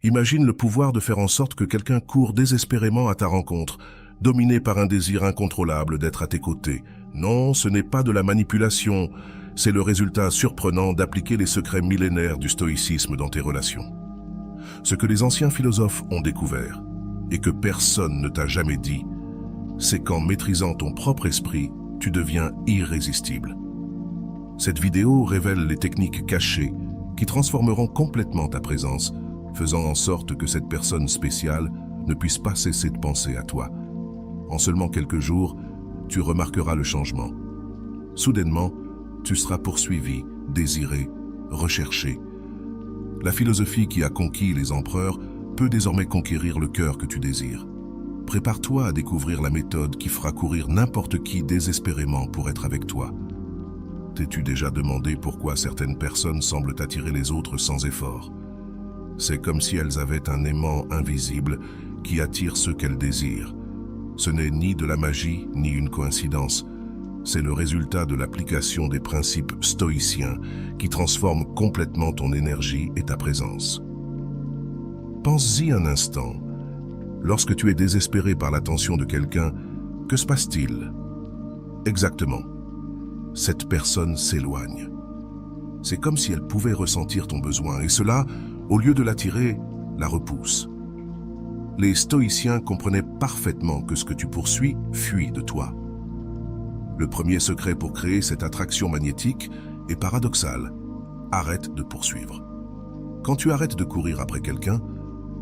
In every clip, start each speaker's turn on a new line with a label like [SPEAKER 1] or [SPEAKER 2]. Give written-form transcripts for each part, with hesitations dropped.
[SPEAKER 1] Imagine le pouvoir de faire en sorte que quelqu'un court désespérément à ta rencontre, dominé par un désir incontrôlable d'être à tes côtés. Non, ce n'est pas de la manipulation, c'est le résultat surprenant d'appliquer les secrets millénaires du stoïcisme dans tes relations. Ce que les anciens philosophes ont découvert, et que personne ne t'a jamais dit, c'est qu'en maîtrisant ton propre esprit, tu deviens irrésistible. Cette vidéo révèle les techniques cachées qui transformeront complètement ta présence, faisant en sorte que cette personne spéciale ne puisse pas cesser de penser à toi. En seulement quelques jours, tu remarqueras le changement. Soudainement, tu seras poursuivi, désiré, recherché. La philosophie qui a conquis les empereurs peut désormais conquérir le cœur que tu désires. Prépare-toi à découvrir la méthode qui fera courir n'importe qui désespérément pour être avec toi. T'es-tu déjà demandé pourquoi certaines personnes semblent attirer les autres sans effort? C'est comme si elles avaient un aimant invisible qui attire ceux qu'elles désirent. Ce n'est ni de la magie ni une coïncidence. C'est le résultat de l'application des principes stoïciens qui transforment complètement ton énergie et ta présence. Pense-y un instant. Lorsque tu es désespéré par l'attention de quelqu'un, que se passe-t-il? Exactement. Cette personne s'éloigne. C'est comme si elle pouvait ressentir ton besoin, et cela, au lieu de l'attirer, la repousse. Les stoïciens comprenaient parfaitement que ce que tu poursuis fuit de toi. Le premier secret pour créer cette attraction magnétique est paradoxal. Arrête de poursuivre. Quand tu arrêtes de courir après quelqu'un,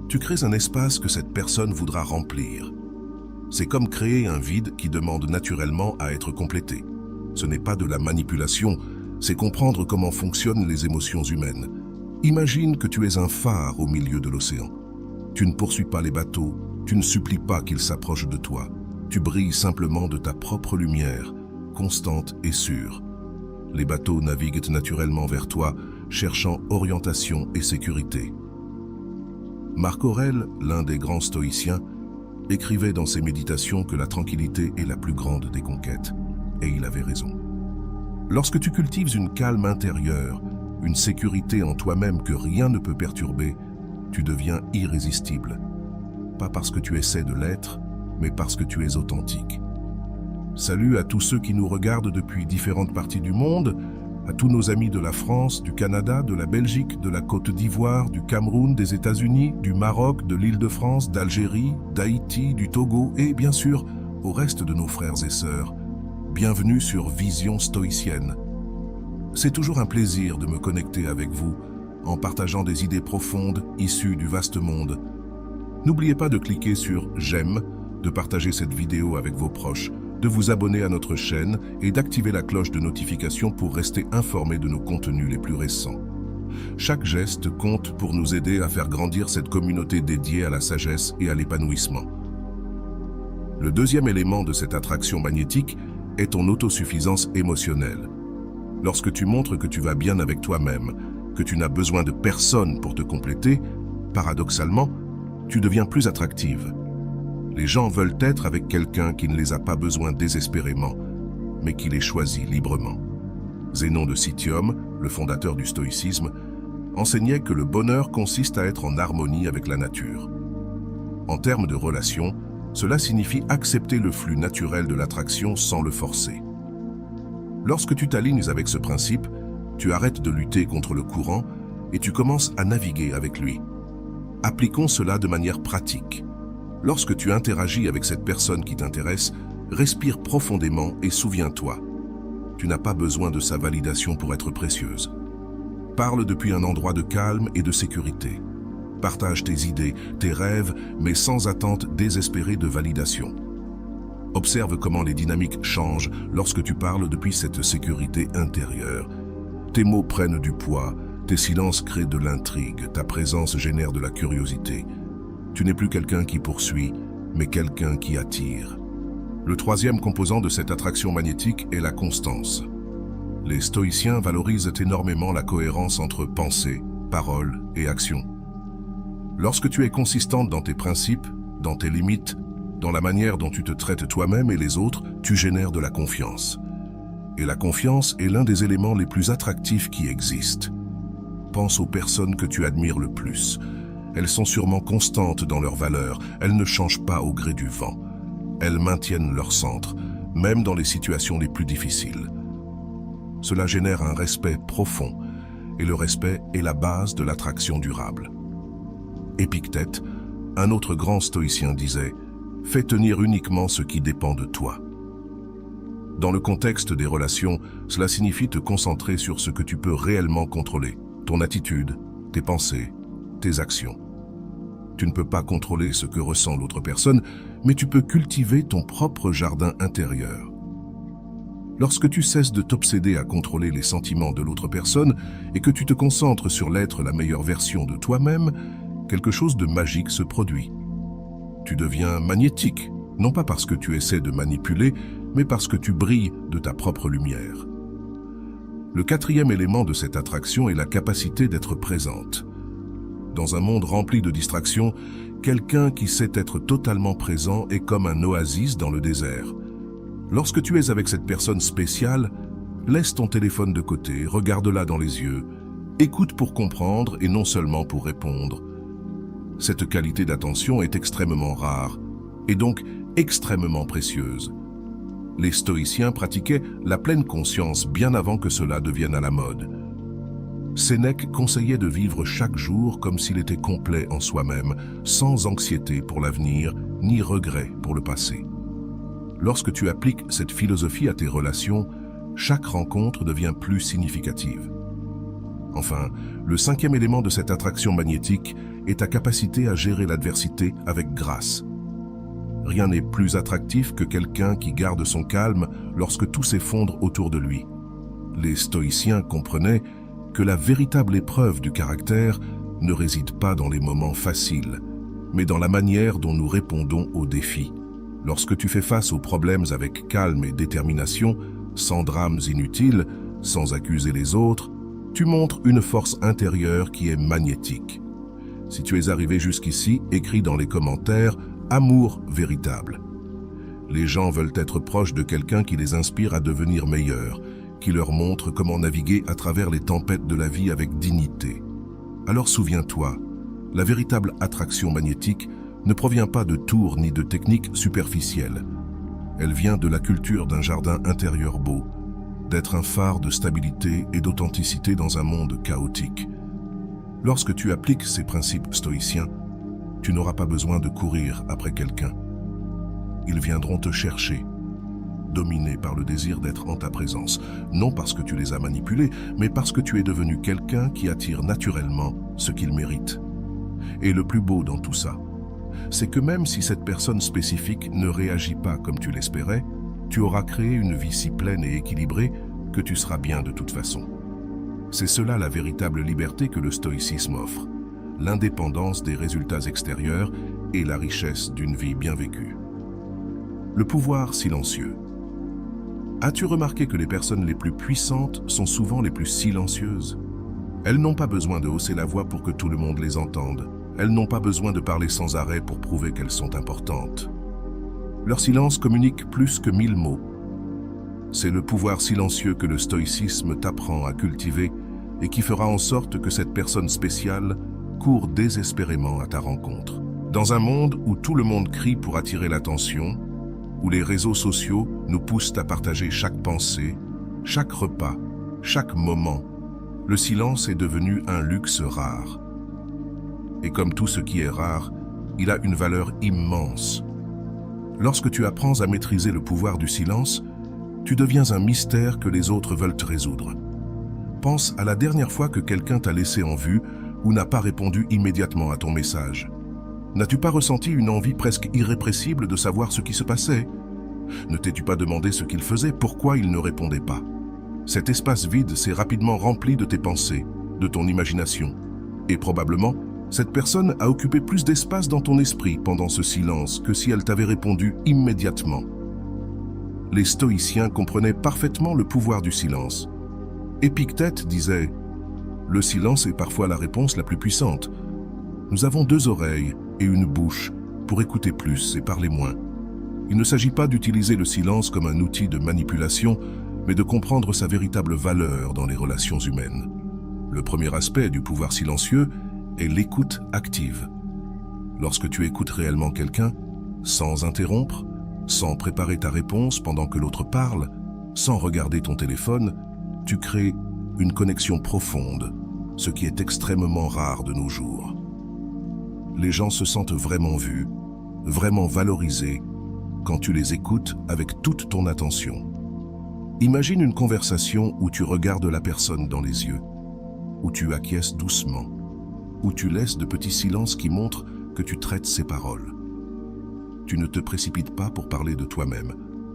[SPEAKER 1] tu crées un espace que cette personne voudra remplir. C'est comme créer un vide qui demande naturellement à être complété. Ce n'est pas de la manipulation, c'est comprendre comment fonctionnent les émotions humaines. Imagine que tu es un phare au milieu de l'océan. Tu ne poursuis pas les bateaux, tu ne supplies pas qu'ils s'approchent de toi. Tu brilles simplement de ta propre lumière, constante et sûre. Les bateaux naviguent naturellement vers toi, cherchant orientation et sécurité. Marc Aurèle, l'un des grands stoïciens, écrivait dans ses méditations que la tranquillité est la plus grande des conquêtes. Et il avait raison. Lorsque tu cultives une calme intérieure, une sécurité en toi-même que rien ne peut perturber, tu deviens irrésistible. Pas parce que tu essaies de l'être, mais parce que tu es authentique. Salut à tous ceux qui nous regardent depuis différentes parties du monde, à tous nos amis de la France, du Canada, de la Belgique, de la Côte d'Ivoire, du Cameroun, des États-Unis, du Maroc, de l'Île-de-France, d'Algérie, d'Haïti, du Togo et bien sûr au reste de nos frères et sœurs. Bienvenue sur Vision Stoïcienne. C'est toujours un plaisir de me connecter avec vous en partageant des idées profondes issues du vaste monde. N'oubliez pas de cliquer sur « J'aime », de partager cette vidéo avec vos proches, de vous abonner à notre chaîne et d'activer la cloche de notification pour rester informé de nos contenus les plus récents. Chaque geste compte pour nous aider à faire grandir cette communauté dédiée à la sagesse et à l'épanouissement. Le deuxième élément de cette attraction magnétique est ton autosuffisance émotionnelle. Lorsque tu montres que tu vas bien avec toi-même, que tu n'as besoin de personne pour te compléter, paradoxalement, tu deviens plus attractive. Les gens veulent être avec quelqu'un qui ne les a pas besoin désespérément, mais qui les choisit librement. Zénon de Citium, le fondateur du stoïcisme, enseignait que le bonheur consiste à être en harmonie avec la nature. En termes de relation, cela signifie accepter le flux naturel de l'attraction sans le forcer. Lorsque tu t'alignes avec ce principe, tu arrêtes de lutter contre le courant et tu commences à naviguer avec lui. Appliquons cela de manière pratique. Lorsque tu interagis avec cette personne qui t'intéresse, respire profondément et souviens-toi. Tu n'as pas besoin de sa validation pour être précieuse. Parle depuis un endroit de calme et de sécurité. Partage tes idées, tes rêves, mais sans attente désespérée de validation. Observe comment les dynamiques changent lorsque tu parles depuis cette sécurité intérieure. Tes mots prennent du poids, tes silences créent de l'intrigue, ta présence génère de la curiosité. Tu n'es plus quelqu'un qui poursuit, mais quelqu'un qui attire. Le troisième composant de cette attraction magnétique est la constance. Les stoïciens valorisent énormément la cohérence entre pensée, parole et action. Lorsque tu es consistante dans tes principes, dans tes limites, dans la manière dont tu te traites toi-même et les autres, tu génères de la confiance. Et la confiance est l'un des éléments les plus attractifs qui existent. Pense aux personnes que tu admires le plus. Elles sont sûrement constantes dans leurs valeurs, elles ne changent pas au gré du vent. Elles maintiennent leur centre, même dans les situations les plus difficiles. Cela génère un respect profond, et le respect est la base de l'attraction durable. Épictète, un autre grand stoïcien, disait « Fais tenir uniquement ce qui dépend de toi ». Dans le contexte des relations, cela signifie te concentrer sur ce que tu peux réellement contrôler, ton attitude, tes pensées, tes actions. Tu ne peux pas contrôler ce que ressent l'autre personne, mais tu peux cultiver ton propre jardin intérieur. Lorsque tu cesses de t'obséder à contrôler les sentiments de l'autre personne et que tu te concentres sur l'être la meilleure version de toi-même, quelque chose de magique se produit. Tu deviens magnétique, non pas parce que tu essaies de manipuler, mais parce que tu brilles de ta propre lumière. Le quatrième élément de cette attraction est la capacité d'être présente. Dans un monde rempli de distractions, quelqu'un qui sait être totalement présent est comme un oasis dans le désert. Lorsque tu es avec cette personne spéciale, laisse ton téléphone de côté, regarde-la dans les yeux, écoute pour comprendre et non seulement pour répondre. Cette qualité d'attention est extrêmement rare et donc extrêmement précieuse. Les stoïciens pratiquaient la pleine conscience bien avant que cela devienne à la mode. Sénèque conseillait de vivre chaque jour comme s'il était complet en soi-même, sans anxiété pour l'avenir, ni regret pour le passé. Lorsque tu appliques cette philosophie à tes relations, chaque rencontre devient plus significative. Enfin, le cinquième élément de cette attraction magnétique est ta capacité à gérer l'adversité avec grâce. Rien n'est plus attractif que quelqu'un qui garde son calme lorsque tout s'effondre autour de lui. Les stoïciens comprenaient que la véritable épreuve du caractère ne réside pas dans les moments faciles, mais dans la manière dont nous répondons aux défis. Lorsque tu fais face aux problèmes avec calme et détermination, sans drames inutiles, sans accuser les autres, tu montres une force intérieure qui est magnétique. Si tu es arrivé jusqu'ici, écris dans les commentaires « Amour véritable ». Les gens veulent être proches de quelqu'un qui les inspire à devenir meilleurs, qui leur montre comment naviguer à travers les tempêtes de la vie avec dignité. Alors souviens-toi, la véritable attraction magnétique ne provient pas de tours ni de techniques superficielles. Elle vient de la culture d'un jardin intérieur beau, d'être un phare de stabilité et d'authenticité dans un monde chaotique. Lorsque tu appliques ces principes stoïciens, tu n'auras pas besoin de courir après quelqu'un. Ils viendront te chercher, dominés par le désir d'être en ta présence, non parce que tu les as manipulés, mais parce que tu es devenu quelqu'un qui attire naturellement ce qu'il mérite. Et le plus beau dans tout ça, c'est que même si cette personne spécifique ne réagit pas comme tu l'espérais, tu auras créé une vie si pleine et équilibrée que tu seras bien de toute façon. C'est cela la véritable liberté que le stoïcisme offre, l'indépendance des résultats extérieurs et la richesse d'une vie bien vécue. Le pouvoir silencieux. As-tu remarqué que les personnes les plus puissantes sont souvent les plus silencieuses? Elles n'ont pas besoin de hausser la voix pour que tout le monde les entende. Elles n'ont pas besoin de parler sans arrêt pour prouver qu'elles sont importantes. Leur silence communique plus que 1000 mots. C'est le pouvoir silencieux que le stoïcisme t'apprend à cultiver et qui fera en sorte que cette personne spéciale court désespérément à ta rencontre. Dans un monde où tout le monde crie pour attirer l'attention, où les réseaux sociaux nous poussent à partager chaque pensée, chaque repas, chaque moment, le silence est devenu un luxe rare. Et comme tout ce qui est rare, il a une valeur immense. Lorsque tu apprends à maîtriser le pouvoir du silence, tu deviens un mystère que les autres veulent résoudre. Pense à la dernière fois que quelqu'un t'a laissé en vue ou n'a pas répondu immédiatement à ton message. N'as-tu pas ressenti une envie presque irrépressible de savoir ce qui se passait? Ne t'es-tu pas demandé ce qu'il faisait, pourquoi il ne répondait pas? Cet espace vide s'est rapidement rempli de tes pensées, de ton imagination. Et probablement, cette personne a occupé plus d'espace dans ton esprit pendant ce silence que si elle t'avait répondu immédiatement. Les stoïciens comprenaient parfaitement le pouvoir du silence. Épictète disait « Le silence est parfois la réponse la plus puissante. Nous avons 2 oreilles et une bouche pour écouter plus et parler moins. Il ne s'agit pas d'utiliser le silence comme un outil de manipulation, mais de comprendre sa véritable valeur dans les relations humaines. Le premier aspect du pouvoir silencieux est l'écoute active. Lorsque tu écoutes réellement quelqu'un, sans interrompre, sans préparer ta réponse pendant que l'autre parle, sans regarder ton téléphone, tu crées une connexion profonde, ce qui est extrêmement rare de nos jours. Les gens se sentent vraiment vus, vraiment valorisés, quand tu les écoutes avec toute ton attention. Imagine une conversation où tu regardes la personne dans les yeux, où tu acquiesces doucement, où tu laisses de petits silences qui montrent que tu traites ses paroles. Tu ne te précipites pas pour parler de toi-même,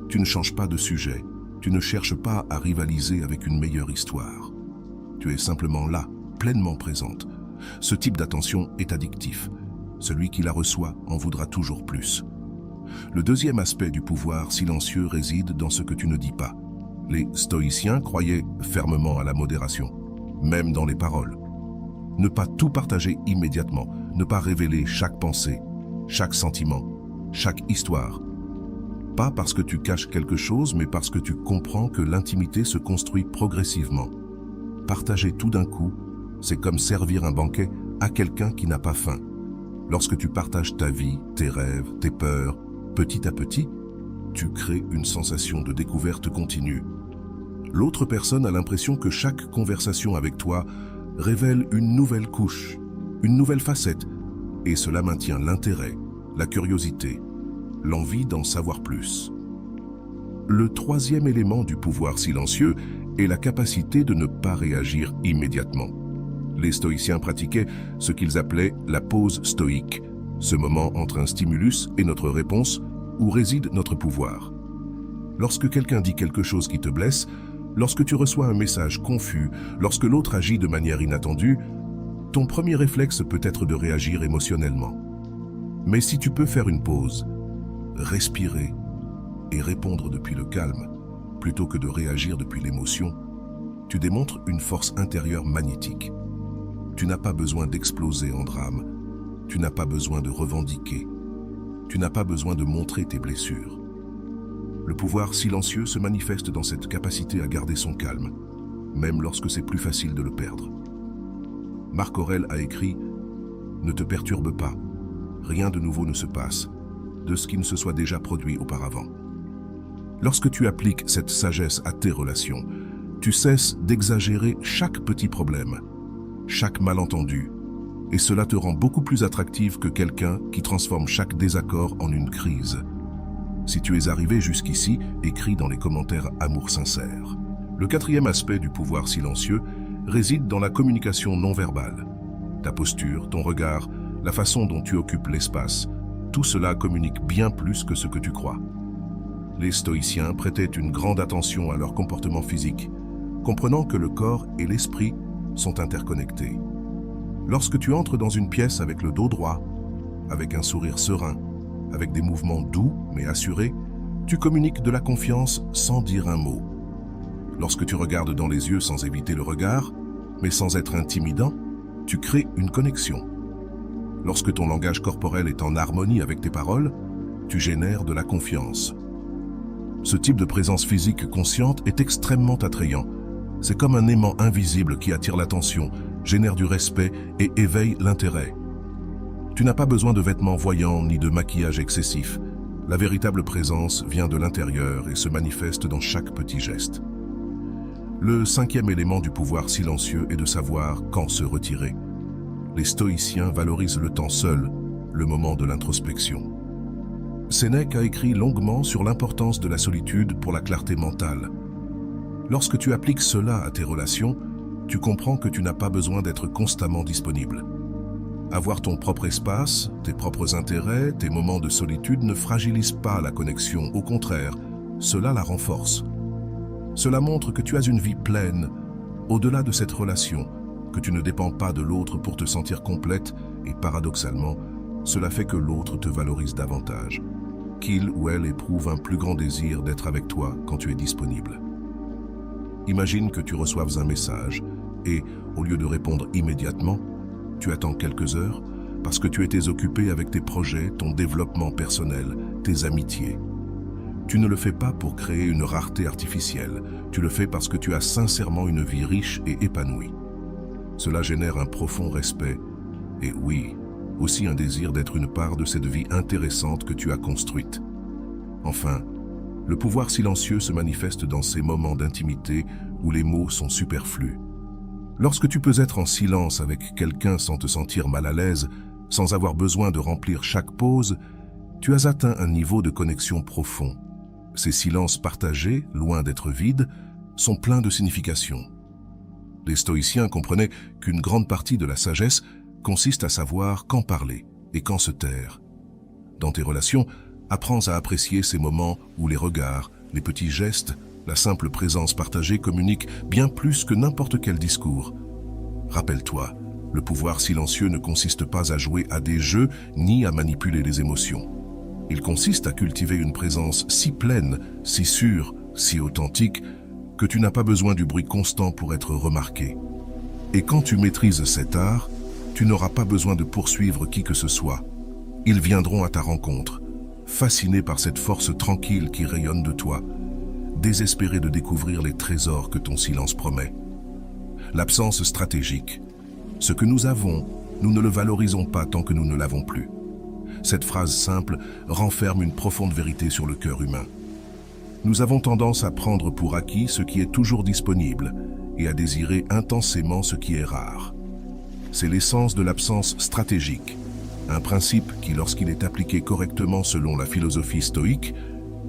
[SPEAKER 1] tu ne changes pas de sujet, tu ne cherches pas à rivaliser avec une meilleure histoire. Tu es simplement là, pleinement présente. Ce type d'attention est addictif. Celui qui la reçoit en voudra toujours plus. Le deuxième aspect du pouvoir silencieux réside dans ce que tu ne dis pas. Les stoïciens croyaient fermement à la modération, même dans les paroles. Ne pas tout partager immédiatement, ne pas révéler chaque pensée, chaque sentiment, chaque histoire. Pas parce que tu caches quelque chose, mais parce que tu comprends que l'intimité se construit progressivement. Partager tout d'un coup, c'est comme servir un banquet à quelqu'un qui n'a pas faim. Lorsque tu partages ta vie, tes rêves, tes peurs, petit à petit, tu crées une sensation de découverte continue. L'autre personne a l'impression que chaque conversation avec toi révèle une nouvelle couche, une nouvelle facette, et cela maintient l'intérêt, la curiosité, l'envie d'en savoir plus. Le troisième élément du pouvoir silencieux est la capacité de ne pas réagir immédiatement. Les stoïciens pratiquaient ce qu'ils appelaient la pause stoïque, ce moment entre un stimulus et notre réponse où réside notre pouvoir. Lorsque quelqu'un dit quelque chose qui te blesse, lorsque tu reçois un message confus, lorsque l'autre agit de manière inattendue, ton premier réflexe peut être de réagir émotionnellement. Mais si tu peux faire une pause, respirer et répondre depuis le calme, plutôt que de réagir depuis l'émotion, tu démontres une force intérieure magnétique. Tu n'as pas besoin d'exploser en drame, tu n'as pas besoin de revendiquer, tu n'as pas besoin de montrer tes blessures. Le pouvoir silencieux se manifeste dans cette capacité à garder son calme, même lorsque c'est plus facile de le perdre. Marc Aurèle a écrit « Ne te perturbe pas, rien de nouveau ne se passe, de ce qui ne se soit déjà produit auparavant. » Lorsque tu appliques cette sagesse à tes relations, tu cesses d'exagérer chaque petit problème, chaque malentendu, et cela te rend beaucoup plus attractive que quelqu'un qui transforme chaque désaccord en une crise. Si tu es arrivé jusqu'ici, écris dans les commentaires « Amour sincère ». Le quatrième aspect du pouvoir silencieux réside dans la communication non verbale. Ta posture, ton regard, la façon dont tu occupes l'espace, tout cela communique bien plus que ce que tu crois. Les stoïciens prêtaient une grande attention à leur comportement physique, comprenant que le corps et l'esprit sont interconnectés. Lorsque tu entres dans une pièce avec le dos droit, avec un sourire serein, avec des mouvements doux mais assurés, tu communiques de la confiance sans dire un mot. Lorsque tu regardes dans les yeux sans éviter le regard, mais sans être intimidant, tu crées une connexion. Lorsque ton langage corporel est en harmonie avec tes paroles, tu génères de la confiance. Ce type de présence physique consciente est extrêmement attrayant. C'est comme un aimant invisible qui attire l'attention, génère du respect et éveille l'intérêt. Tu n'as pas besoin de vêtements voyants ni de maquillage excessif. La véritable présence vient de l'intérieur et se manifeste dans chaque petit geste. Le cinquième élément du pouvoir silencieux est de savoir quand se retirer. Les stoïciens valorisent le temps seul, le moment de l'introspection. Sénèque a écrit longuement sur l'importance de la solitude pour la clarté mentale. Lorsque tu appliques cela à tes relations, tu comprends que tu n'as pas besoin d'être constamment disponible. Avoir ton propre espace, tes propres intérêts, tes moments de solitude ne fragilisent pas la connexion, au contraire, cela la renforce. Cela montre que tu as une vie pleine, au-delà de cette relation, que tu ne dépends pas de l'autre pour te sentir complète et paradoxalement, cela fait que l'autre te valorise davantage, qu'il ou elle éprouve un plus grand désir d'être avec toi quand tu es disponible. Imagine que tu reçoives un message et, au lieu de répondre immédiatement, tu attends quelques heures parce que tu étais occupé avec tes projets, ton développement personnel, tes amitiés. Tu ne le fais pas pour créer une rareté artificielle, tu le fais parce que tu as sincèrement une vie riche et épanouie. Cela génère un profond respect Et oui, aussi un désir d'être une part de cette vie intéressante que tu as construite. Enfin, le pouvoir silencieux se manifeste dans ces moments d'intimité où les mots sont superflus. Lorsque tu peux être en silence avec quelqu'un sans te sentir mal à l'aise, sans avoir besoin de remplir chaque pause, tu as atteint un niveau de connexion profond. Ces silences partagés, loin d'être vides, sont pleins de signification. Les stoïciens comprenaient qu'une grande partie de la sagesse consiste à savoir quand parler et quand se taire. Dans tes relations, apprends à apprécier ces moments où les regards, les petits gestes, la simple présence partagée communiquent bien plus que n'importe quel discours. Rappelle-toi, le pouvoir silencieux ne consiste pas à jouer à des jeux ni à manipuler les émotions. Il consiste à cultiver une présence si pleine, si sûre, si authentique, que tu n'as pas besoin du bruit constant pour être remarqué. Et quand tu maîtrises cet art, tu n'auras pas besoin de poursuivre qui que ce soit. Ils viendront à ta rencontre, fascinés par cette force tranquille qui rayonne de toi, désespérés de découvrir les trésors que ton silence promet. L'absence stratégique. Ce que nous avons, nous ne le valorisons pas tant que nous ne l'avons plus. Cette phrase simple renferme une profonde vérité sur le cœur humain. Nous avons tendance à prendre pour acquis ce qui est toujours disponible et à désirer intensément ce qui est rare. C'est l'essence de l'absence stratégique, un principe qui, lorsqu'il est appliqué correctement selon la philosophie stoïque,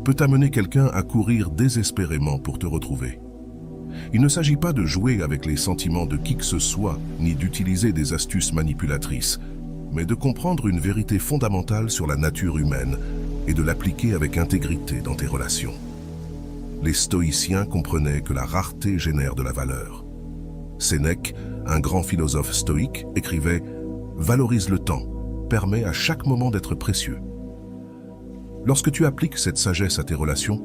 [SPEAKER 1] peut amener quelqu'un à courir désespérément pour te retrouver. Il ne s'agit pas de jouer avec les sentiments de qui que ce soit, ni d'utiliser des astuces manipulatrices, mais de comprendre une vérité fondamentale sur la nature humaine et de l'appliquer avec intégrité dans tes relations. Les stoïciens comprenaient que la rareté génère de la valeur. Sénèque, un grand philosophe stoïque, écrivait « Valorise le temps, permet à chaque moment d'être précieux ». Lorsque tu appliques cette sagesse à tes relations,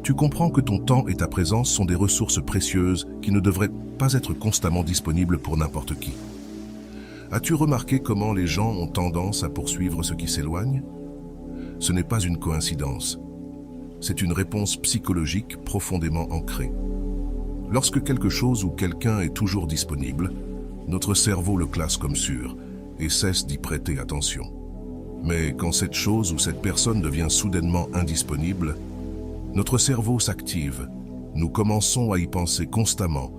[SPEAKER 1] tu comprends que ton temps et ta présence sont des ressources précieuses qui ne devraient pas être constamment disponibles pour n'importe qui. As-tu remarqué comment les gens ont tendance à poursuivre ce qui s'éloigne? Ce n'est pas une coïncidence. C'est une réponse psychologique profondément ancrée. Lorsque quelque chose ou quelqu'un est toujours disponible, notre cerveau le classe comme sûr et cesse d'y prêter attention. Mais quand cette chose ou cette personne devient soudainement indisponible, notre cerveau s'active. Nous commençons à y penser constamment,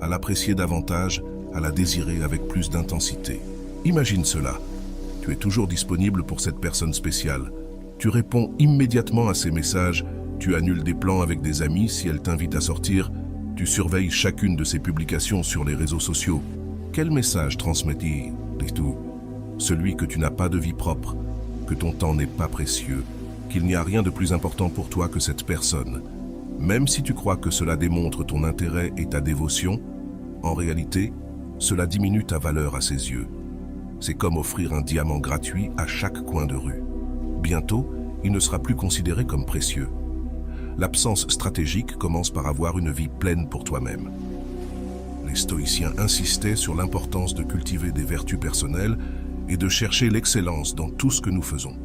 [SPEAKER 1] à l'apprécier davantage, à la désirer avec plus d'intensité. Imagine cela. Tu es toujours disponible pour cette personne spéciale. Tu réponds immédiatement à ses messages, tu annules des plans avec des amis si elle t'invite à sortir, tu surveilles chacune de ses publications sur les réseaux sociaux. Quel message transmet-il? Dis-tu, celui que tu n'as pas de vie propre, que ton temps n'est pas précieux, qu'il n'y a rien de plus important pour toi que cette personne. Même si tu crois que cela démontre ton intérêt et ta dévotion, en réalité, cela diminue ta valeur à ses yeux. C'est comme offrir un diamant gratuit à chaque coin de rue. Bientôt, il ne sera plus considéré comme précieux. L'absence stratégique commence par avoir une vie pleine pour toi-même. Les stoïciens insistaient sur l'importance de cultiver des vertus personnelles et de chercher l'excellence dans tout ce que nous faisons.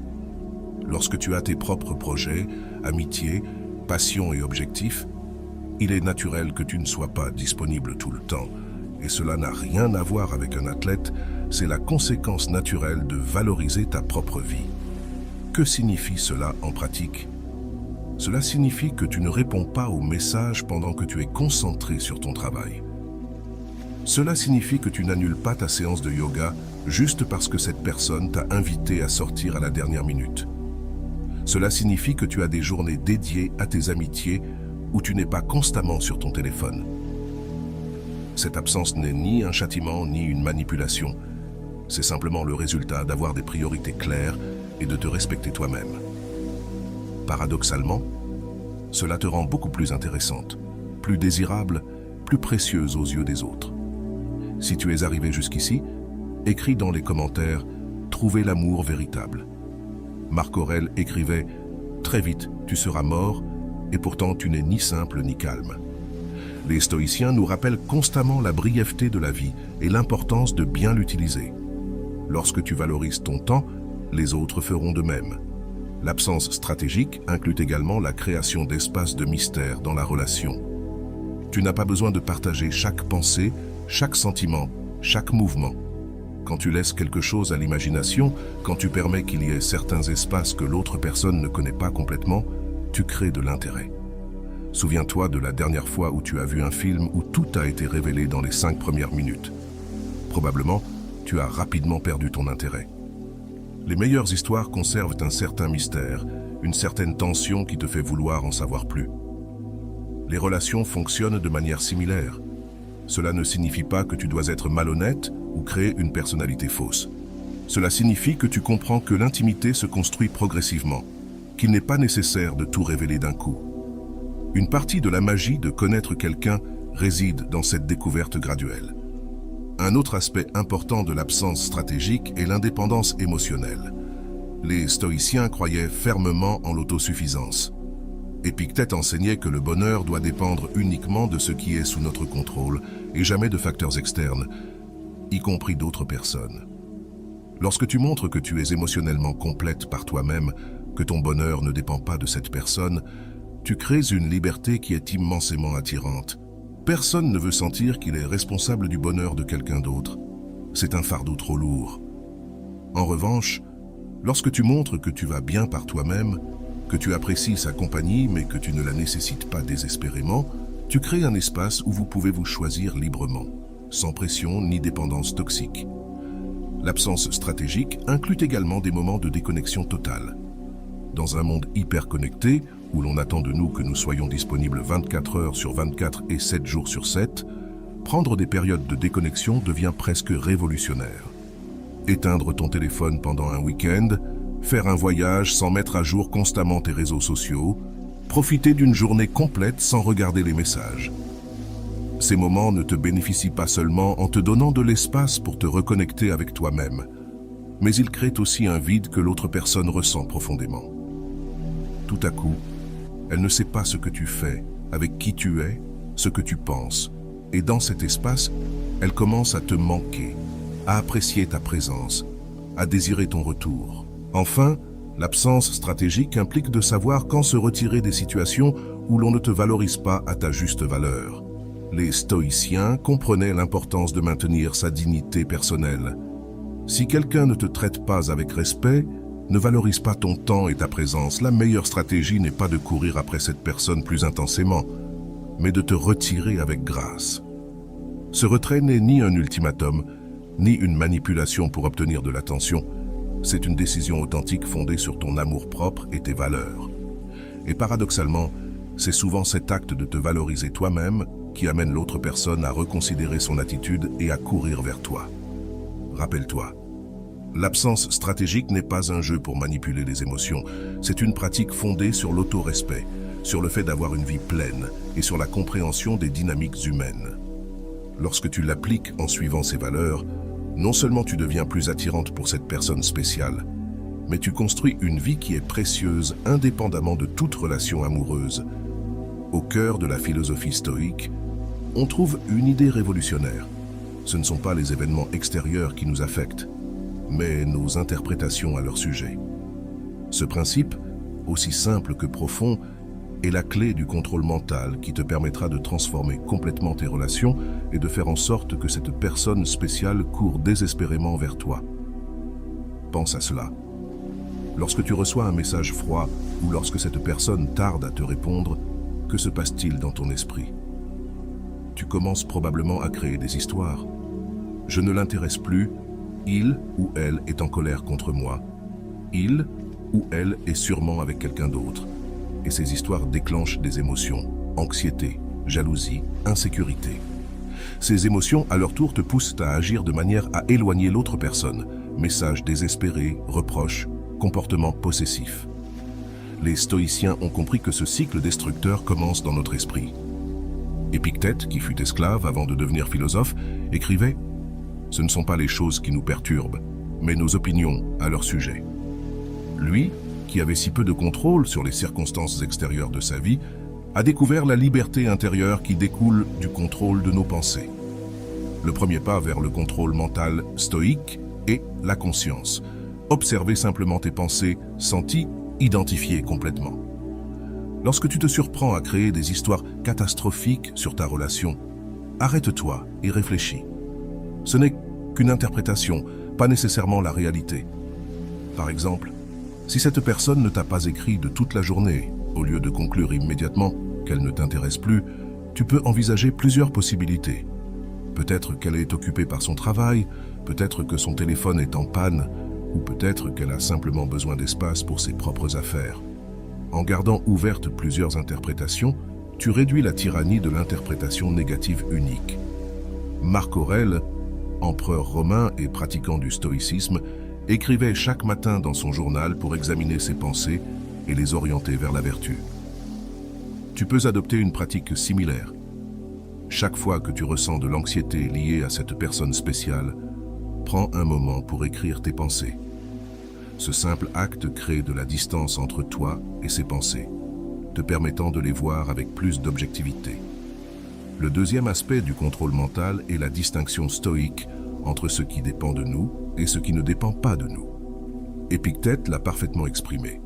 [SPEAKER 1] Lorsque tu as tes propres projets, amitiés, passions et objectifs, il est naturel que tu ne sois pas disponible tout le temps. Et cela n'a rien à voir avec un athlète, c'est la conséquence naturelle de valoriser ta propre vie. Que signifie cela en pratique? Cela signifie que tu ne réponds pas aux messages pendant que tu es concentré sur ton travail. Cela signifie que tu n'annules pas ta séance de yoga juste parce que cette personne t'a invité à sortir à la dernière minute. Cela signifie que tu as des journées dédiées à tes amitiés où tu n'es pas constamment sur ton téléphone. Cette absence n'est ni un châtiment ni une manipulation. C'est simplement le résultat d'avoir des priorités claires et de te respecter toi-même. Paradoxalement, cela te rend beaucoup plus intéressante, plus désirable, plus précieuse aux yeux des autres. Si tu es arrivé jusqu'ici, écris dans les commentaires « Trouver l'amour véritable ». Marc Aurèle écrivait « Très vite, tu seras mort, et pourtant tu n'es ni simple ni calme ». Les stoïciens nous rappellent constamment la brièveté de la vie et l'importance de bien l'utiliser. Lorsque tu valorises ton temps, les autres feront de même. L'absence stratégique inclut également la création d'espaces de mystère dans la relation. Tu n'as pas besoin de partager chaque pensée, chaque sentiment, chaque mouvement. Quand tu laisses quelque chose à l'imagination, quand tu permets qu'il y ait certains espaces que l'autre personne ne connaît pas complètement, tu crées de l'intérêt. Souviens-toi de la dernière fois où tu as vu un film où tout a été révélé dans les 5 premières minutes. Probablement, tu as rapidement perdu ton intérêt. Les meilleures histoires conservent un certain mystère, une certaine tension qui te fait vouloir en savoir plus. Les relations fonctionnent de manière similaire. Cela ne signifie pas que tu dois être malhonnête ou créer une personnalité fausse. Cela signifie que tu comprends que l'intimité se construit progressivement, qu'il n'est pas nécessaire de tout révéler d'un coup. Une partie de la magie de connaître quelqu'un réside dans cette découverte graduelle. Un autre aspect important de l'absence stratégique est l'indépendance émotionnelle. Les stoïciens croyaient fermement en l'autosuffisance. Épictète enseignait que le bonheur doit dépendre uniquement de ce qui est sous notre contrôle et jamais de facteurs externes, y compris d'autres personnes. Lorsque tu montres que tu es émotionnellement complète par toi-même, que ton bonheur ne dépend pas de cette personne, tu crées une liberté qui est immensément attirante. Personne ne veut sentir qu'il est responsable du bonheur de quelqu'un d'autre. C'est un fardeau trop lourd. En revanche, lorsque tu montres que tu vas bien par toi-même, que tu apprécies sa compagnie mais que tu ne la nécessites pas désespérément, tu crées un espace où vous pouvez vous choisir librement, sans pression ni dépendance toxique. L'absence stratégique inclut également des moments de déconnexion totale. Dans un monde hyper connecté, où l'on attend de nous que nous soyons disponibles 24 heures sur 24 et 7 jours sur 7, prendre des périodes de déconnexion devient presque révolutionnaire. Éteindre ton téléphone pendant un week-end, faire un voyage sans mettre à jour constamment tes réseaux sociaux, profiter d'une journée complète sans regarder les messages. Ces moments ne te bénéficient pas seulement en te donnant de l'espace pour te reconnecter avec toi-même, mais ils créent aussi un vide que l'autre personne ressent profondément. Tout à coup, elle ne sait pas ce que tu fais, avec qui tu es, ce que tu penses, et dans cet espace, elle commence à te manquer, à apprécier ta présence, à désirer ton retour. Enfin, l'absence stratégique implique de savoir quand se retirer des situations où l'on ne te valorise pas à ta juste valeur. Les stoïciens comprenaient l'importance de maintenir sa dignité personnelle. Si quelqu'un ne te traite pas avec respect, ne valorise pas ton temps et ta présence, la meilleure stratégie n'est pas de courir après cette personne plus intensément, mais de te retirer avec grâce. Ce retrait n'est ni un ultimatum, ni une manipulation pour obtenir de l'attention. C'est une décision authentique fondée sur ton amour-propre et tes valeurs. Et paradoxalement, c'est souvent cet acte de te valoriser toi-même qui amène l'autre personne à reconsidérer son attitude et à courir vers toi. Rappelle-toi, l'absence stratégique n'est pas un jeu pour manipuler les émotions, c'est une pratique fondée sur l'autorespect, sur le fait d'avoir une vie pleine et sur la compréhension des dynamiques humaines. Lorsque tu l'appliques en suivant ces valeurs, non seulement tu deviens plus attirante pour cette personne spéciale, mais tu construis une vie qui est précieuse indépendamment de toute relation amoureuse. Au cœur de la philosophie stoïque, on trouve une idée révolutionnaire. Ce ne sont pas les événements extérieurs qui nous affectent, mais nos interprétations à leur sujet. Ce principe, aussi simple que profond, est la clé du contrôle mental qui te permettra de transformer complètement tes relations et de faire en sorte que cette personne spéciale court désespérément vers toi. Pense à cela. Lorsque tu reçois un message froid ou lorsque cette personne tarde à te répondre, que se passe-t-il dans ton esprit? Tu commences probablement à créer des histoires. Je ne l'intéresse plus, il ou elle est en colère contre moi. Il ou elle est sûrement avec quelqu'un d'autre. Et ces histoires déclenchent des émotions, anxiété, jalousie, insécurité. Ces émotions, à leur tour, te poussent à agir de manière à éloigner l'autre personne. Messages désespérés, reproches, comportements possessifs. Les stoïciens ont compris que ce cycle destructeur commence dans notre esprit. Épictète, qui fut esclave avant de devenir philosophe, écrivait « Ce ne sont pas les choses qui nous perturbent, mais nos opinions à leur sujet. » Lui, qui avait si peu de contrôle sur les circonstances extérieures de sa vie, a découvert la liberté intérieure qui découle du contrôle de nos pensées. Le premier pas vers le contrôle mental stoïque est la conscience. Observer simplement tes pensées, senties, identifiées complètement. Lorsque tu te surprends à créer des histoires catastrophiques sur ta relation, arrête-toi et réfléchis. Ce n'est qu'une interprétation, pas nécessairement la réalité. Par exemple, si cette personne ne t'a pas écrit de toute la journée, au lieu de conclure immédiatement qu'elle ne t'intéresse plus, tu peux envisager plusieurs possibilités. Peut-être qu'elle est occupée par son travail, peut-être que son téléphone est en panne, ou peut-être qu'elle a simplement besoin d'espace pour ses propres affaires. En gardant ouvertes plusieurs interprétations, tu réduis la tyrannie de l'interprétation négative unique. Marc Aurèle, empereur romain et pratiquant du stoïcisme, écrivait chaque matin dans son journal pour examiner ses pensées et les orienter vers la vertu. Tu peux adopter une pratique similaire. Chaque fois que tu ressens de l'anxiété liée à cette personne spéciale, prends un moment pour écrire tes pensées. Ce simple acte crée de la distance entre toi et ses pensées, te permettant de les voir avec plus d'objectivité. Le deuxième aspect du contrôle mental est la distinction stoïque entre ce qui dépend de nous et ce qui ne dépend pas de nous. Épictète l'a parfaitement exprimé.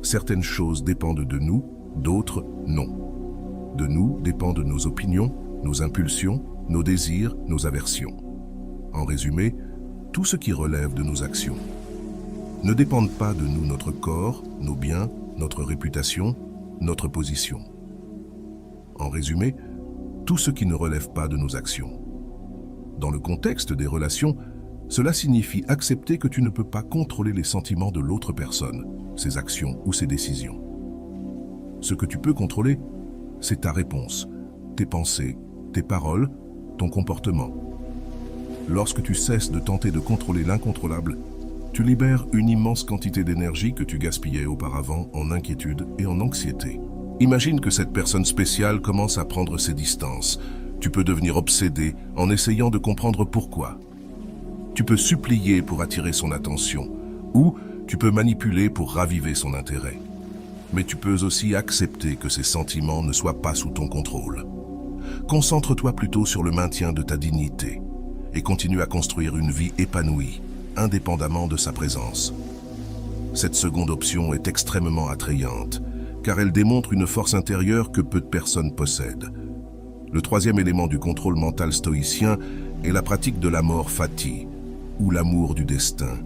[SPEAKER 1] Certaines choses dépendent de nous, d'autres non. De nous dépendent nos opinions, nos impulsions, nos désirs, nos aversions. En résumé, tout ce qui relève de nos actions. Ne dépendent pas de nous notre corps, nos biens, notre réputation, notre position. En résumé, tout ce qui ne relève pas de nos actions. Dans le contexte des relations, cela signifie accepter que tu ne peux pas contrôler les sentiments de l'autre personne, ses actions ou ses décisions. Ce que tu peux contrôler, c'est ta réponse, tes pensées, tes paroles, ton comportement. Lorsque tu cesses de tenter de contrôler l'incontrôlable, tu libères une immense quantité d'énergie que tu gaspillais auparavant en inquiétude et en anxiété. Imagine que cette personne spéciale commence à prendre ses distances. Tu peux devenir obsédé en essayant de comprendre pourquoi. Tu peux supplier pour attirer son attention, ou tu peux manipuler pour raviver son intérêt. Mais tu peux aussi accepter que ces sentiments ne soient pas sous ton contrôle. Concentre-toi plutôt sur le maintien de ta dignité et continue à construire une vie épanouie, indépendamment de sa présence. Cette seconde option est extrêmement attrayante, car elle démontre une force intérieure que peu de personnes possèdent. Le troisième élément du contrôle mental stoïcien est la pratique de l'amor fati, ou l'amour du destin.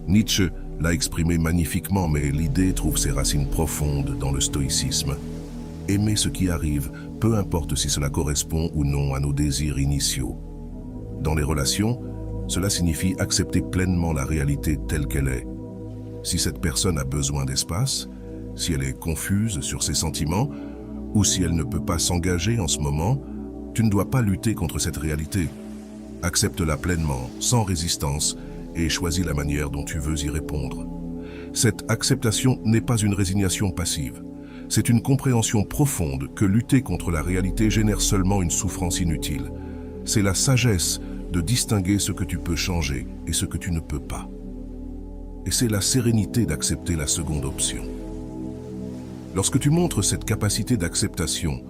[SPEAKER 1] Nietzsche l'a exprimé magnifiquement, mais l'idée trouve ses racines profondes dans le stoïcisme. Aimer ce qui arrive, peu importe si cela correspond ou non à nos désirs initiaux. Dans les relations, cela signifie accepter pleinement la réalité telle qu'elle est. Si cette personne a besoin d'espace, si elle est confuse sur ses sentiments, ou si elle ne peut pas s'engager en ce moment, tu ne dois pas lutter contre cette réalité. Accepte-la pleinement, sans résistance, et choisis la manière dont tu veux y répondre. Cette acceptation n'est pas une résignation passive. C'est une compréhension profonde que lutter contre la réalité génère seulement une souffrance inutile. C'est la sagesse de distinguer ce que tu peux changer et ce que tu ne peux pas. Et c'est la sérénité d'accepter la seconde option. Lorsque tu montres cette capacité d'acceptation,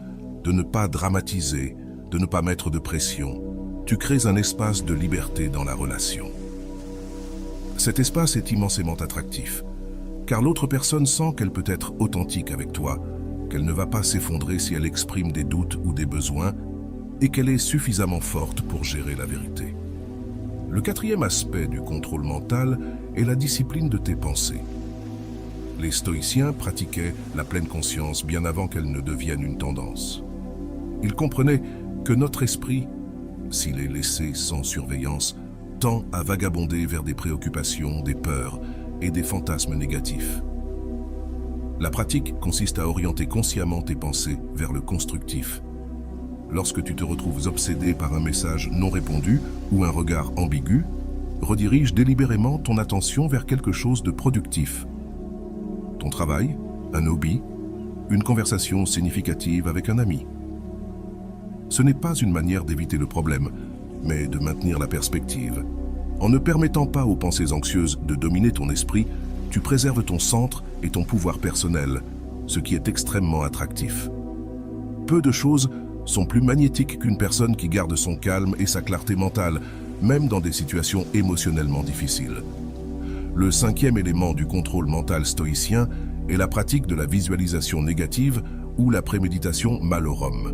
[SPEAKER 1] de ne pas dramatiser, de ne pas mettre de pression, tu crées un espace de liberté dans la relation. Cet espace est immensément attractif, car l'autre personne sent qu'elle peut être authentique avec toi, qu'elle ne va pas s'effondrer si elle exprime des doutes ou des besoins, et qu'elle est suffisamment forte pour gérer la vérité. Le quatrième aspect du contrôle mental est la discipline de tes pensées. Les stoïciens pratiquaient la pleine conscience bien avant qu'elle ne devienne une tendance. Ils comprenaient que notre esprit, s'il est laissé sans surveillance, tend à vagabonder vers des préoccupations, des peurs et des fantasmes négatifs. La pratique consiste à orienter consciemment tes pensées vers le constructif. Lorsque tu te retrouves obsédé par un message non répondu ou un regard ambigu, redirige délibérément ton attention vers quelque chose de productif. Ton travail, un hobby, une conversation significative avec un ami. Ce n'est pas une manière d'éviter le problème, mais de maintenir la perspective. En ne permettant pas aux pensées anxieuses de dominer ton esprit, tu préserves ton centre et ton pouvoir personnel, ce qui est extrêmement attractif. Peu de choses sont plus magnétiques qu'une personne qui garde son calme et sa clarté mentale, même dans des situations émotionnellement difficiles. Le cinquième élément du contrôle mental stoïcien est la pratique de la visualisation négative ou la préméditation malorum.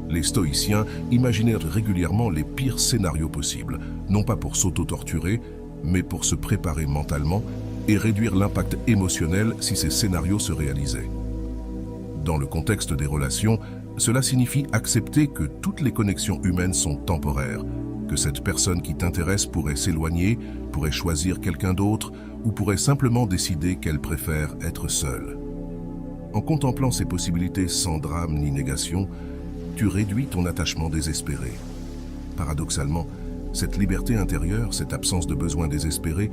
[SPEAKER 1] Les stoïciens imaginèrent régulièrement les pires scénarios possibles, non pas pour s'auto-torturer, mais pour se préparer mentalement et réduire l'impact émotionnel si ces scénarios se réalisaient. Dans le contexte des relations, cela signifie accepter que toutes les connexions humaines sont temporaires, que cette personne qui t'intéresse pourrait s'éloigner, pourrait choisir quelqu'un d'autre ou pourrait simplement décider qu'elle préfère être seule. En contemplant ces possibilités sans drame ni négation, tu réduis ton attachement désespéré. Paradoxalement, cette liberté intérieure, cette absence de besoin désespéré,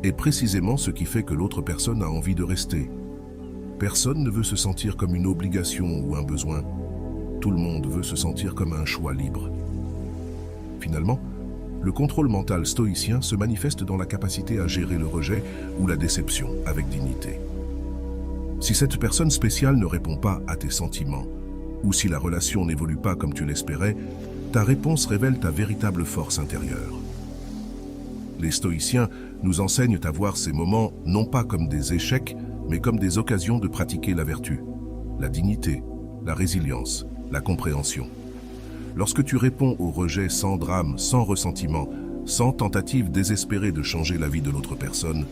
[SPEAKER 1] est précisément ce qui fait que l'autre personne a envie de rester. Personne ne veut se sentir comme une obligation ou un besoin. Tout le monde veut se sentir comme un choix libre. Finalement, le contrôle mental stoïcien se manifeste dans la capacité à gérer le rejet ou la déception avec dignité. Si cette personne spéciale ne répond pas à tes sentiments, ou si la relation n'évolue pas comme tu l'espérais, ta réponse révèle ta véritable force intérieure. Les stoïciens nous enseignent à voir ces moments non pas comme des échecs, mais comme des occasions de pratiquer la vertu, la dignité, la résilience, la compréhension. Lorsque tu réponds au rejet sans drame, sans ressentiment, sans tentative désespérée de changer la vie de l'autre personne,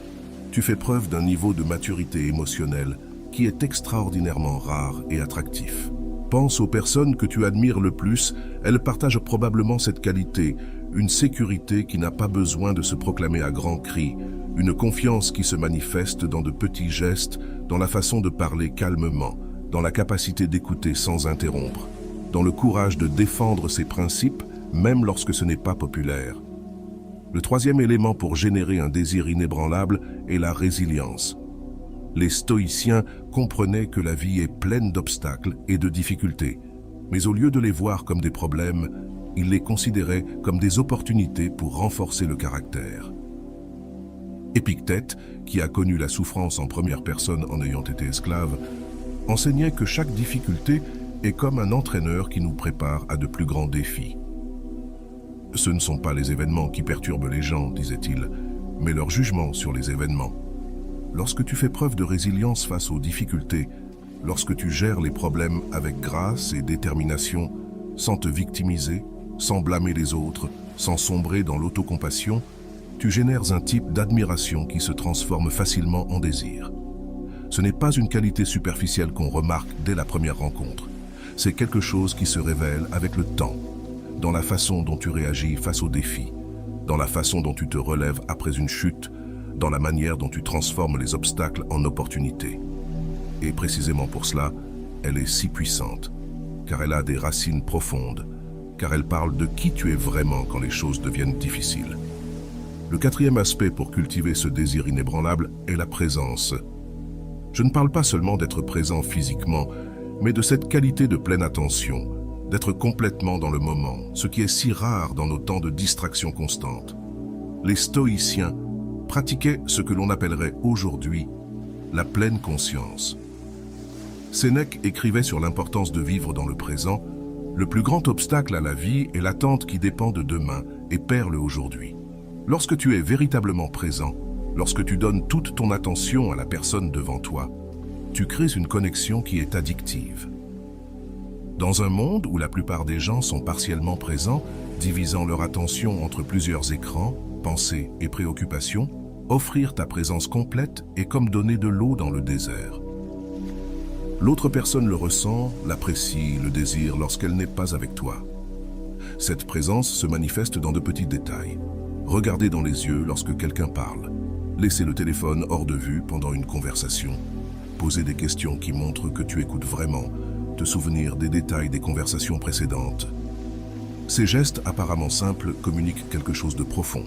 [SPEAKER 1] tu fais preuve d'un niveau de maturité émotionnelle qui est extraordinairement rare et attractif. Pense aux personnes que tu admires le plus, elles partagent probablement cette qualité, une sécurité qui n'a pas besoin de se proclamer à grands cris, une confiance qui se manifeste dans de petits gestes, dans la façon de parler calmement, dans la capacité d'écouter sans interrompre, dans le courage de défendre ses principes, même lorsque ce n'est pas populaire. Le troisième élément pour générer un désir inébranlable est la résilience. Les stoïciens comprenaient que la vie est pleine d'obstacles et de difficultés, mais au lieu de les voir comme des problèmes, ils les considéraient comme des opportunités pour renforcer le caractère. Épictète, qui a connu la souffrance en première personne en ayant été esclave, enseignait que chaque difficulté est comme un entraîneur qui nous prépare à de plus grands défis. Ce ne sont pas les événements qui perturbent les gens, disait-il, mais leur jugement sur les événements. Lorsque tu fais preuve de résilience face aux difficultés, lorsque tu gères les problèmes avec grâce et détermination, sans te victimiser, sans blâmer les autres, sans sombrer dans l'autocompassion, tu génères un type d'admiration qui se transforme facilement en désir. Ce n'est pas une qualité superficielle qu'on remarque dès la première rencontre. C'est quelque chose qui se révèle avec le temps, dans la façon dont tu réagis face aux défis, dans la façon dont tu te relèves après une chute, dans la manière dont tu transformes les obstacles en opportunités. Et précisément pour cela, elle est si puissante, car elle a des racines profondes, car elle parle de qui tu es vraiment quand les choses deviennent difficiles. Le quatrième aspect pour cultiver ce désir inébranlable est la présence. Je ne parle pas seulement d'être présent physiquement, mais de cette qualité de pleine attention, d'être complètement dans le moment, ce qui est si rare dans nos temps de distraction constante. Les stoïciens pratiquaient ce que l'on appellerait aujourd'hui la pleine conscience. Sénèque écrivait sur l'importance de vivre dans le présent. Le plus grand obstacle à la vie est l'attente qui dépend de demain et perd le aujourd'hui. Lorsque tu es véritablement présent, lorsque tu donnes toute ton attention à la personne devant toi, tu crées une connexion qui est addictive. Dans un monde où la plupart des gens sont partiellement présents, divisant leur attention entre plusieurs écrans, pensées et préoccupations, offrir ta présence complète est comme donner de l'eau dans le désert. L'autre personne le ressent, l'apprécie, le désire lorsqu'elle n'est pas avec toi. Cette présence se manifeste dans de petits détails. Regarder dans les yeux lorsque quelqu'un parle. Laisser le téléphone hors de vue pendant une conversation. Poser des questions qui montrent que tu écoutes vraiment. Te souvenir des détails des conversations précédentes. Ces gestes apparemment simples communiquent quelque chose de profond.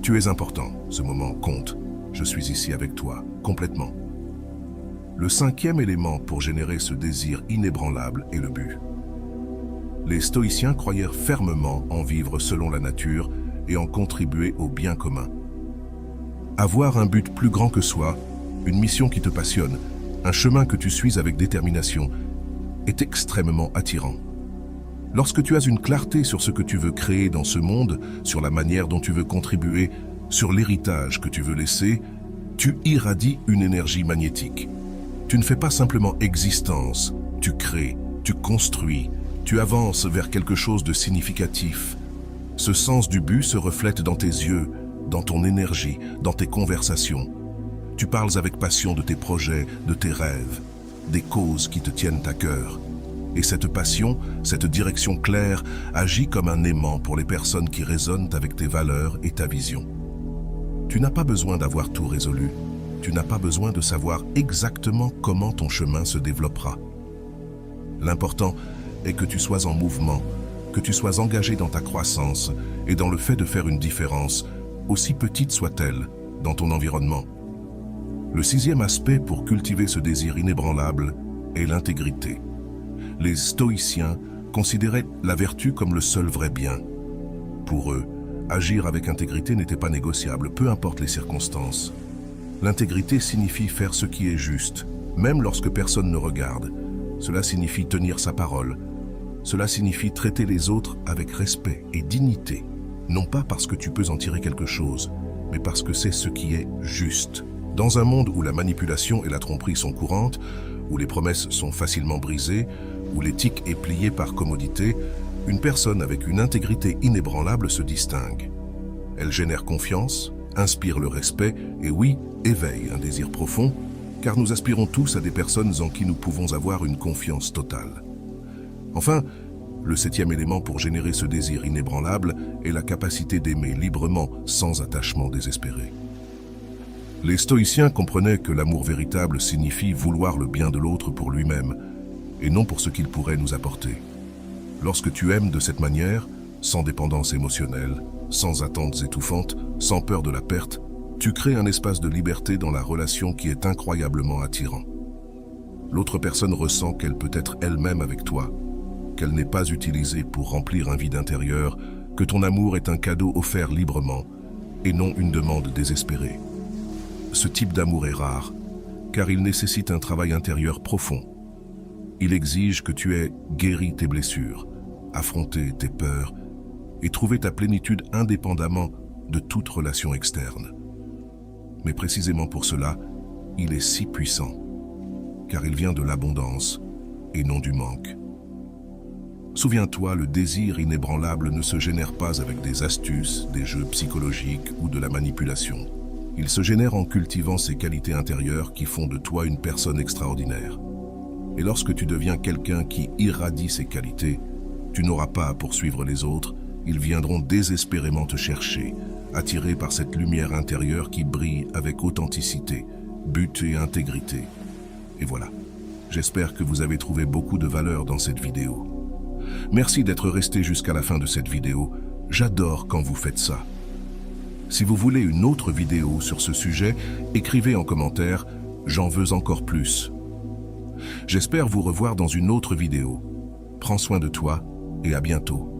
[SPEAKER 1] Tu es important, ce moment compte. Je suis ici avec toi, complètement. Le cinquième élément pour générer ce désir inébranlable est le but. Les stoïciens croyèrent fermement en vivre selon la nature et en contribuer au bien commun. Avoir un but plus grand que soi, une mission qui te passionne, un chemin que tu suis avec détermination, est extrêmement attirant. Lorsque tu as une clarté sur ce que tu veux créer dans ce monde, sur la manière dont tu veux contribuer, sur l'héritage que tu veux laisser, tu irradies une énergie magnétique. Tu ne fais pas simplement existence, tu crées, tu construis, Tu avances vers quelque chose de significatif. Ce sens du but se reflète dans tes yeux, dans ton énergie, dans tes conversations. Tu parles avec passion de tes projets, de tes rêves, des causes qui te tiennent à cœur. Et cette passion, cette direction claire, agit comme un aimant pour les personnes qui résonnent avec tes valeurs et ta vision. Tu n'as pas besoin d'avoir tout résolu. Tu n'as pas besoin de savoir exactement comment ton chemin se développera. L'important est que tu sois en mouvement, que tu sois engagé dans ta croissance et dans le fait de faire une différence, aussi petite soit-elle, dans ton environnement. Le sixième aspect pour cultiver ce désir inébranlable est l'intégrité. Les stoïciens considéraient la vertu comme le seul vrai bien. Pour eux, agir avec intégrité n'était pas négociable, peu importe les circonstances. L'intégrité signifie faire ce qui est juste, même lorsque personne ne regarde. Cela signifie tenir sa parole. Cela signifie traiter les autres avec respect et dignité, non pas parce que tu peux en tirer quelque chose, mais parce que c'est ce qui est juste. Dans un monde où la manipulation et la tromperie sont courantes, où les promesses sont facilement brisées, où l'éthique est pliée par commodité, une personne avec une intégrité inébranlable se distingue. Elle génère confiance, inspire le respect et oui, éveille un désir profond, car nous aspirons tous à des personnes en qui nous pouvons avoir une confiance totale. Enfin, le septième élément pour générer ce désir inébranlable est la capacité d'aimer librement, sans attachement désespéré. Les stoïciens comprenaient que l'amour véritable signifie vouloir le bien de l'autre pour lui-même, et non pour ce qu'il pourrait nous apporter. Lorsque tu aimes de cette manière, sans dépendance émotionnelle, sans attentes étouffantes, sans peur de la perte, tu crées un espace de liberté dans la relation qui est incroyablement attirant. L'autre personne ressent qu'elle peut être elle-même avec toi, qu'elle n'est pas utilisée pour remplir un vide intérieur, que ton amour est un cadeau offert librement et non une demande désespérée. Ce type d'amour est rare, car il nécessite un travail intérieur profond. Il exige que tu aies guéri tes blessures, affronté tes peurs et trouvé ta plénitude indépendamment de toute relation externe. Mais précisément pour cela, il est si puissant, car il vient de l'abondance et non du manque. Souviens-toi, le désir inébranlable ne se génère pas avec des astuces, des jeux psychologiques ou de la manipulation. Il se génère en cultivant ces qualités intérieures qui font de toi une personne extraordinaire. Et lorsque tu deviens quelqu'un qui irradie ces qualités, tu n'auras pas à poursuivre les autres, ils viendront désespérément te chercher, attirés par cette lumière intérieure qui brille avec authenticité, but et intégrité. Et voilà, j'espère que vous avez trouvé beaucoup de valeur dans cette vidéo. Merci d'être resté jusqu'à la fin de cette vidéo, j'adore quand vous faites ça. Si vous voulez une autre vidéo sur ce sujet, écrivez en commentaire « J'en veux encore plus ». J'espère vous revoir dans une autre vidéo. Prends soin de toi et à bientôt.